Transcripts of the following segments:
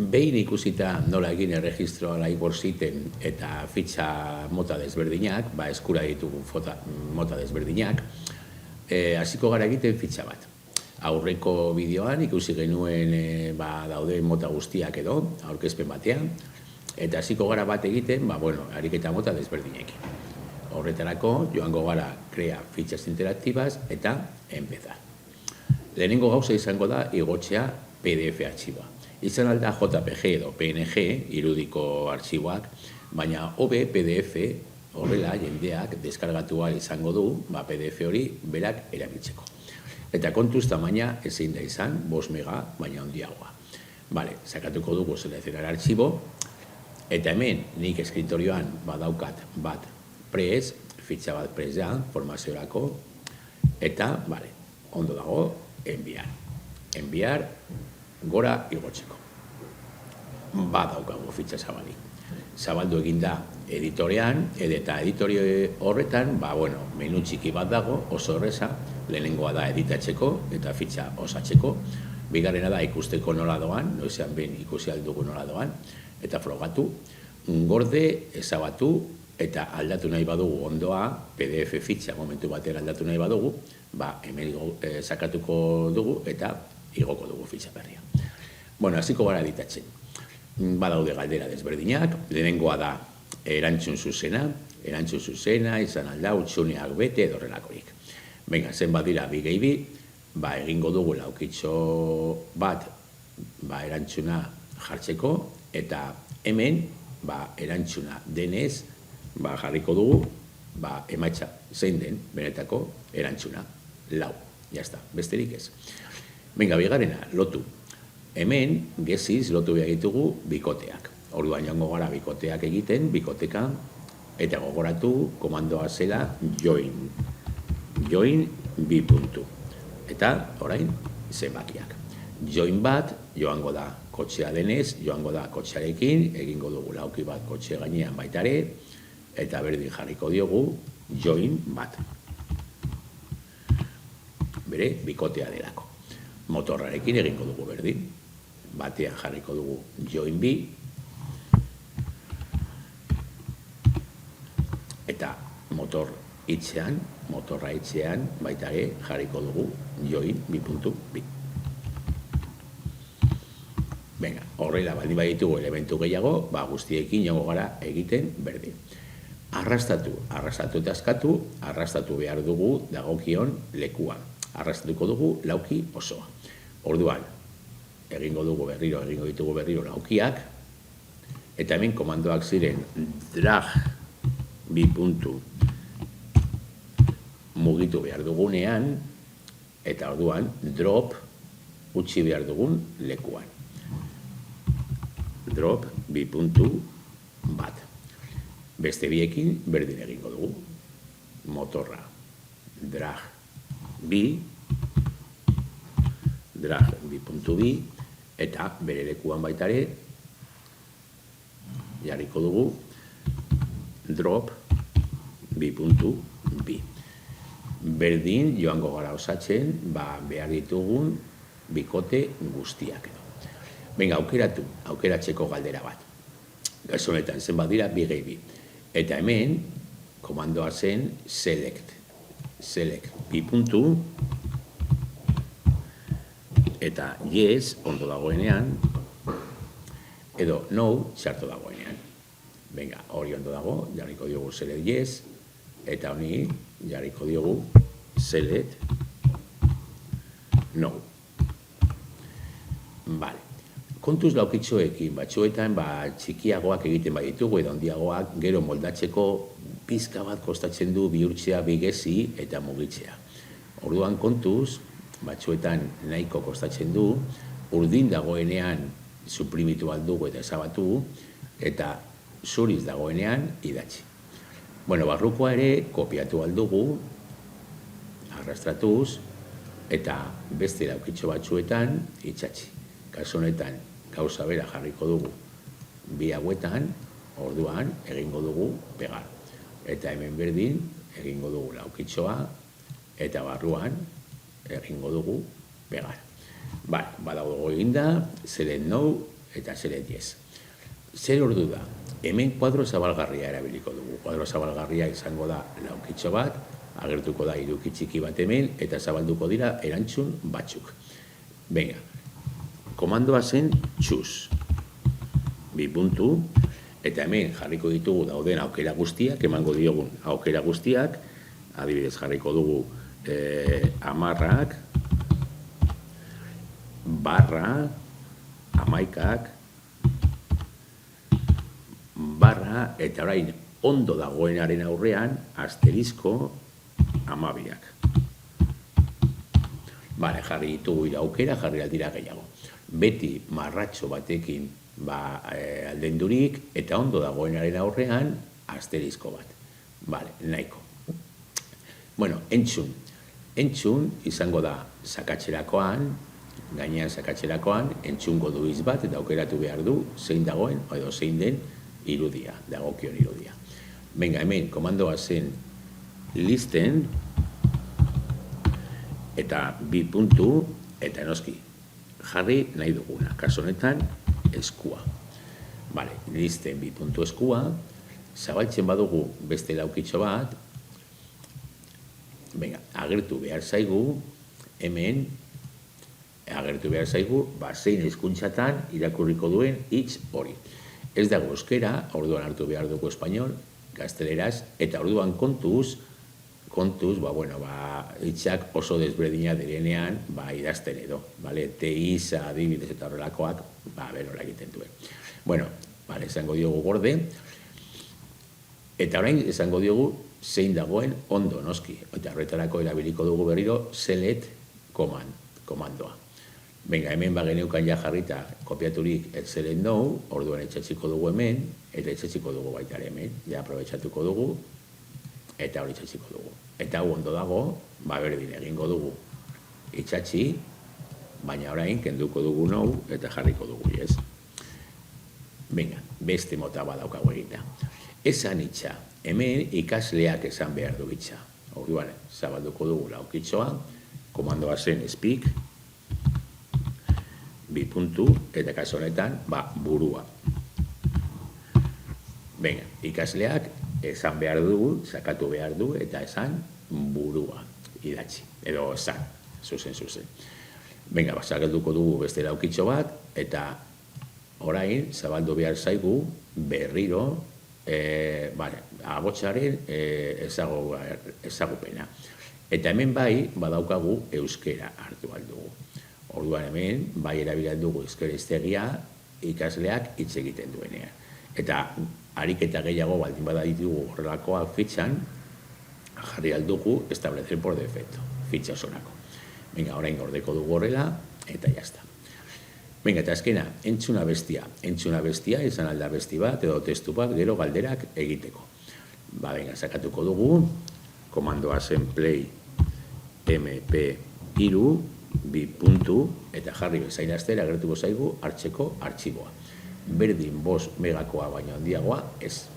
Behin ikusita nola egin erregistroa laibor ziten eta fitxa mota desberdinak, eskura ditugu mota desberdinak, hasiko gara egiten fitxa bat. Aurreko bideoan ikusi genuen daude mota guztiak edo, aurkezpen batean, eta hasiko gara bat egiten, ariketa mota desberdinekin. Horretarako, joango gara crea fichas interaktibas eta empezar. Lehenengo gauza izango da igotzea PDF artxiboa. Izan alda JPG edo PNG, irudiko artxiboak, baina hobe PDF horrela jendeak deskargatu ahal izango du, PDF hori berak erabiltzeko. Eta kontuz tamaina ezin da izan, 5 mega, baina handiagoa. Sakatuko dugu selekzionar artxibo, eta hemen nik eskriptorioan badaukat bat prez, fitxa bat prez da, formaziorako, eta, ondo dago, enviar. Enviar, gora igotzeko. Badaukagu fitxa zabalik. Zabaldu eginda editorean, eta editore horretan, menu txiki bat dago, oso horreza, lehenengoa da editatzeko, eta fitxa osatzeko, bigarrena da ikusteko nola doan, noizean behin ikusi aldugu nola doan, eta frogatu, gorde, ezabatu, eta aldatu nahi badugu ondoa, PDF fitxa momentu batera aldatu nahi badugu, hemen sakatuko dugu eta igoko dugu fitxa berria. Hasiko gara editatzen. Badaude galdera desberdinak, lehenengoa da erantzun zuzena, izan alda, utsuneak bete edo horrelakorik. Zen badira bi gehi bi, egingo dugu laukitxo bat erantzuna jartzeko, eta hemen erantzuna denez, jarriko dugu, emaitza zein den benetako erantzuna, 4, jazta, besterik ez. Bigarrena, lotu. Hemen, geziz, lotu behar ditugu bikoteak. Orduan joango gara bikoteak egiten, bikoteka, eta gogoratu komandoa zela join. Join bi puntu. Eta, orain, zenbakiak. Join bat, joango da kotxea denez, joango da kotxearekin, egingo dugu lauki bat kotxe gainean baitare, eta berdin jarriko diogu join bat. Bere, bikotea delako. Motorrarekin egingo dugu berdin. Batean jarriko dugu join bi. Eta motorra itxean baitare jarriko dugu join bi.bi. Horrela baldin baditugu elementu gehiago, guztiekin joango gara egiten berdin. Arrastatu eta askatu, arrastatu behar dugu dagokion lekuan. Arrastatuko dugu lauki osoa. Orduan, egingo ditugu berriro laukiak, eta hemen komandoak ziren drag bi puntu mugitu behar dugunean, eta orduan drop utzi behar dugun lekuan. Drop bi puntu bat. Beste biekin berdin egingo dugu. Motorra drag bi, drag bi.bi, eta bere lekuan baitare jarriko dugu drop bi.bi. Berdin joango gara osatzen behar ditugun bikote guztiak edo. Aukeratzeko galdera bat. Gazo honetan zen badira bi gehi bi. Eta hemen komandoa zen select bi puntu, eta yes ondo dagoenean, edo no txarto dagoenean. Hori ondo dago, jarriko diogu select yes, eta honi jarriko diogu select no. Kontuz laukitxoekin, batzuetan txikiagoak egiten baditugu edo handiagoak gero moldatzeko pizka bat kostatzen du bihurtzea bigezi eta mugitzea. Orduan kontuz, batzuetan nahiko kostatzen du, urdin dagoenean suprimitu aldugu eta ezabatu, eta zuriz dagoenean idatzi. Barrukoa ere kopiatu aldugu, arrastratuz, eta beste laukitxo batzuetan itxatzi. Kasu honetan, gauza bera jarriko dugu bi hauetan, orduan egingo dugu pegar. Eta hemen berdin egingo dugu laukitxoa, eta barruan egingo dugu pegar. Badago eginda, select no, eta zelet yes. Zer ordu da? Hemen kuadro zabalgarria erabiliko dugu. Kuadro zabalgarria izango da laukitxo bat, agertuko da iruki txiki bat hemen, eta zabalduko dira erantzun batzuk. Venga, komandoa zen txuz. 2 puntu, eta hemen jarriko ditugu dauden aukera guztiak, emango diogun aukera guztiak, adibidez jarriko dugu amarrak, barra, amaikak, barra, eta orain ondo dagoenaren aurrean, asterizko amabiak. Bale, jarri ditugu aukera, jarri aldira gehiago. Beti marratxo batekin aldendurik, eta ondo dagoenaren aurrean, asterizko bat. Bale, nahiko. Bueno, entzun. Entzun izango da sakatxerakoan, gainean sakatxerakoan, entzungo du hitz bat, eta aukeratu behar du, zein dagoen, edo zein den irudia, dagokion irudia. Venga, hemen, komandoa zen listen, eta 2 puntu, eta noski, jarri nahi duguna. Kaso honetan, eskua. Vale, listen 2 puntu eskua, zabaltzen badugu beste laukitxo bat, venga, agertu behar zaigu, hemen, agertu behar zaigu, zein hizkuntzatan irakurriko duen hitz hori. Ez dago euskera, orduan hartu behar dugu espainol, gazteleraz, eta orduan kontuz, hitzak oso desberdina direnean, idazten edo, teiza, adibidez eta horrelakoak, berola egiten duen. Bueno, esango diogu gorde, eta orain esango diogu zein dagoen ondo, noski, eta horretarako erabiliko dugu berriro select komandoa. Venga, hemen geneukan ja jarrita kopiaturik select no, orduan etxatziko dugu hemen, eta etxatziko dugu baita hemen, ja aprobetxatuko dugu, eta hori etxatziko dugu. Eta hau ondo dago, berdin egingo dugu itxatzi, baina orain kenduko dugu no, eta jarriko dugu, yes? Venga, beste mota badaukago egita. Esan itxa, hemen ikasleak esan behar du itxa. Orduan, zabalduko dugu laukitxoa, komandoa zen speak, 2 puntu, eta kaso honetan, burua. Venga, ikasleak esan behar dugu, sakatu behar du, eta esan burua, idatzi, edo esan, zuzen. Venga, zabalduko dugu beste laukitxo bat, eta orain, zabaldu behar zaigu, berriro, abotsaren ezagupena. Eta hemen badaukagu euskera hartu aldugu. Orduan hemen, erabilen dugu euskera hiztegia ikasleak hitz egiten duenean. Eta ariketa gehiago baldin baditugu horrelakoak fitxan, jarri aldugu establecer por defecto, fitxa osorako. Venga, orain gordeko dugu horrela, eta jazta. Venga, eta azkena, entzuna bestia, izan alda besti bat, edo testu bat, gero galderak egiteko. Venga, sakatuko dugu, komandoa zen play mp3, 2 puntu, eta jarri bezain astera agertuko zaigu hartzeko artxiboa. Berdin 5 megakoa baino handiagoa, ez.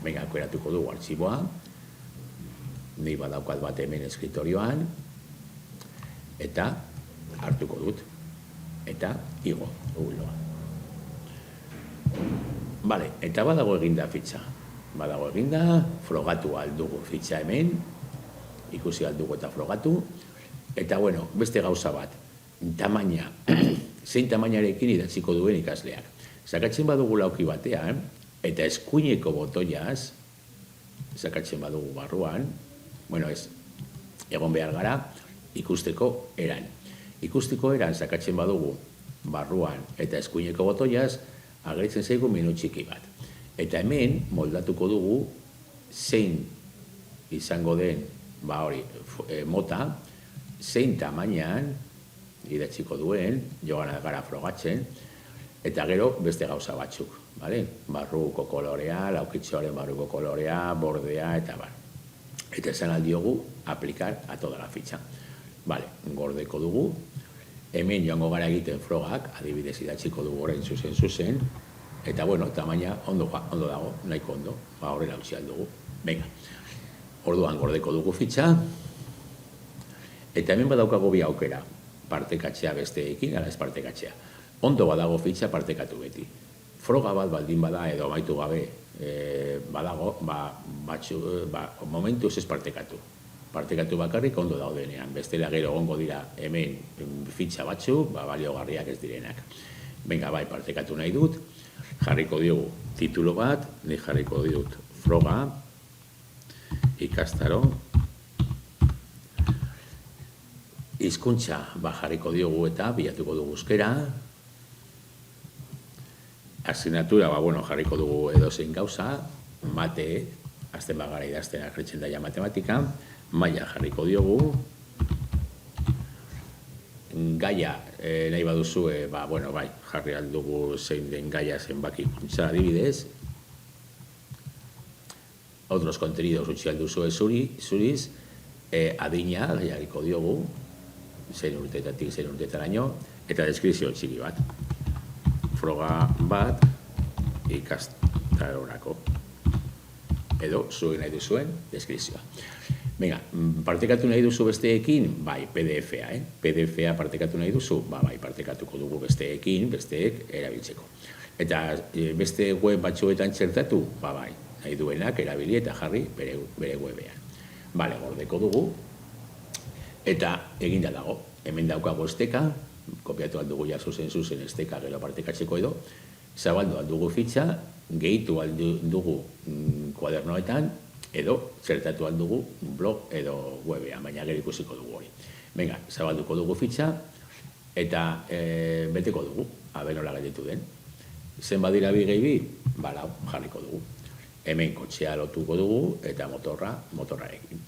Venga, aukeratuko dugu artxiboa, ni badaukat bat hemen escritorioan, eta hartuko dut. Eta igo, uloa. Bale, eta badago eginda fitxa. Badago eginda, frogatu aldugu fitxa hemen, ikusi aldugu eta frogatu, eta bueno, beste gauza bat, tamaina, zein tamainarekin idatziko duen ikasleak. Sakatzen badugu lauki batean, eta eskuineko botoiaz, sakatzen badugu barruan, bueno ez, egon behar gara, ikusteko eran. Ikusteko eran sakatzen badugu barruan eta eskuineko botoiaz, ageritzen zaigu menu txiki bat. Eta hemen moldatuko dugu zein izango den mota, zein tamainan idatziko duen, joan gara frogatzen, eta gero beste gauza batzuk. Barruko kolorea, laukitxoaren barruko kolorea, bordea, eta bar. Eta esan aldiogu aplicar a toda la fitxa. Gordeko dugu, hemen joango gara egiten frogak, adibidez idatziko dugu orain zuzen, eta bueno, tamaina ondo dago, nahiko ondo, horrela utzi aldugu. Venga, orduan gordeko dugu fitxa, eta hemen badaukago bi aukera, partekatzea besteekin, ala ez partekatzea. ondo badago fitxa partekatu beti. Froga bat baldin bada edo amaitu gabe badago, momentuz ez partekatu. Partekatu bakarrik ondo daudenean. Bestela gero egongo dira hemen fitxa batzu, baliogarriak ez direnak. Venga, bai, partekatu nahi dut. Jarriko diogu titulo bat, ni jarriko dut froga, ikastaro, hizkuntza jarriko diogu eta bilatuko dugu euskera, asignatura jarriko dugu edozein gauza, mate, azten bagara idazten arretzen daia matematika, maila jarriko diogu, gaia nahi baduzu, jarri aldugu zein den gaia zenbakikuntza adibidez, otros contenidos utzi alduzu zuriz, adina jarriko diogu, zein urtetatik zein urtetaraino, eta deskripzio txiki bat. Froga bat ikastarorako. Edo, zuen nahi duzuen, deskripzioa. Venga, partekatu nahi duzu besteekin? Bai, PDF-a, PDF-a partekatu nahi duzu? Bai, partekatuko dugu besteekin, besteek erabiltzeko. Eta beste web batzuetan txertatu? Bai, nahi duenak erabili eta jarri bere webean. Bale, gordeko dugu. Eta eginda dago, hemen daukago esteka, kopiatu aldugu ja zuzen esteka gero partekatzeko edo, zabaldu aldugu fitxa, gehitu aldugu kuadernoetan, edo txertatu aldugu blog edo webean, baina gero ikusiko dugu hori. Venga, zabalduko dugu fitxa, eta beteko dugu, habe nola gaitu den. Zen badira bi gehi bi, jarriko dugu. Hemen kotxea lotuko dugu, eta motorrarekin.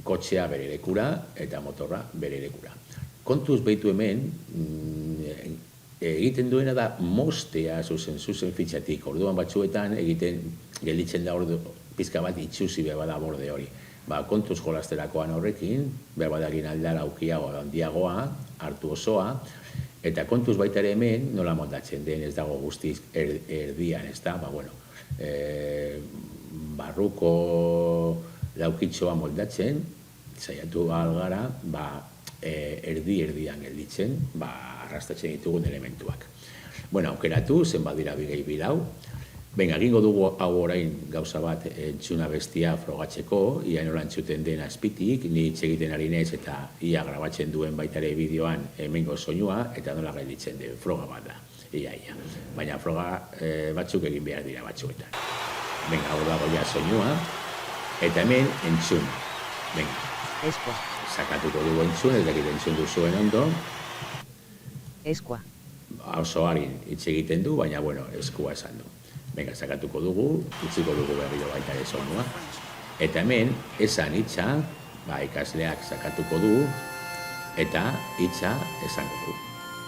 Kotxea bere lekura, eta motorra bere lekura. Kontuz behitu hemen, egiten duena da mostea zuzen fitxatik. Orduan batzuetan egiten gelditzen da pizka bat itxusi behar bada borde hori. Kontuz jolasterakoan horrekin, behar badagin aldara aukiago handiagoa, hartu osoa, eta kontuz baita ere hemen nola moldatzen den, ez dago guztiz erdian, ez da, barruko laukitxoa moldatzen, saiatu gara, erdian gelditzen, arrastatzen ditugun elementuak. Aukeratu, zenbat dira bigei bilau. Venga, egingo dugu hau orain gauza bat entzuna bestia frogatzeko, ia nola entzuten den azpitik, ni egiten ari nez eta ia grabatzen duen baita ere bideoan hemengo soinua, eta nola gelditzen den froga bat da, ia. Baina froga batzuk egin behar dira batzuetan. Venga, hau dago ja soinua, eta hemen entzun. Venga. Sakatuko dugu entzun, ez dakit entzun duzuen ondo. Eskua. Oso harin hitz egiten du, baina, eskua esan du. Venga, sakatuko dugu, utziko dugu berriro baita ere soinua. Eta hemen, esan hitza, ikasleak sakatuko du, eta hitza esango du.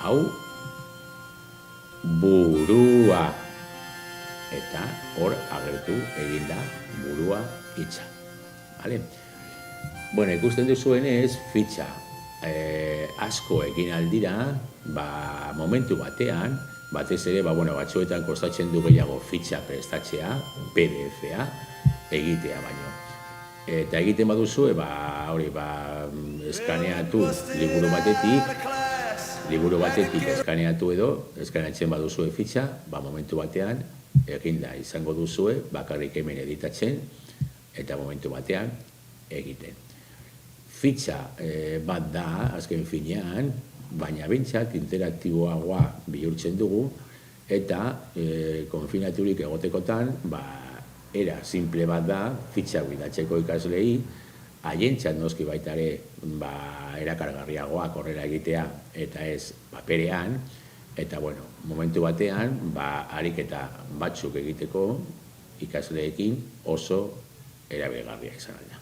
Hau, burua. Eta hor agertu eginda burua hitza. Bale? Ikusten duzuenez, fitxa asko egin aldira, momentu batean, batez ere, batzuetan kostatzen du gehiago fitxa prestatzea, PDF-a, egitea baino. Eta egiten baduzue, eskaneatu liburu batetik eskaneatu edo, eskaneatzen baduzue fitxa, momentu batean, eginda izango duzue, bakarrik hemen editatzen, eta momentu batean egiten. Fitxa bat da, azken finean, baina bintzat interaktiboagoa bihurtzen dugu, eta konfinaturik egotekotan, era simple bat da, fitxa bidatzeko ikaslei, haientzat noski baita ere erakargarriagoak horrela egitea, eta ez paperean, eta momentu batean, ariketa batzuk egiteko ikasleekin oso erabilgarria izan da.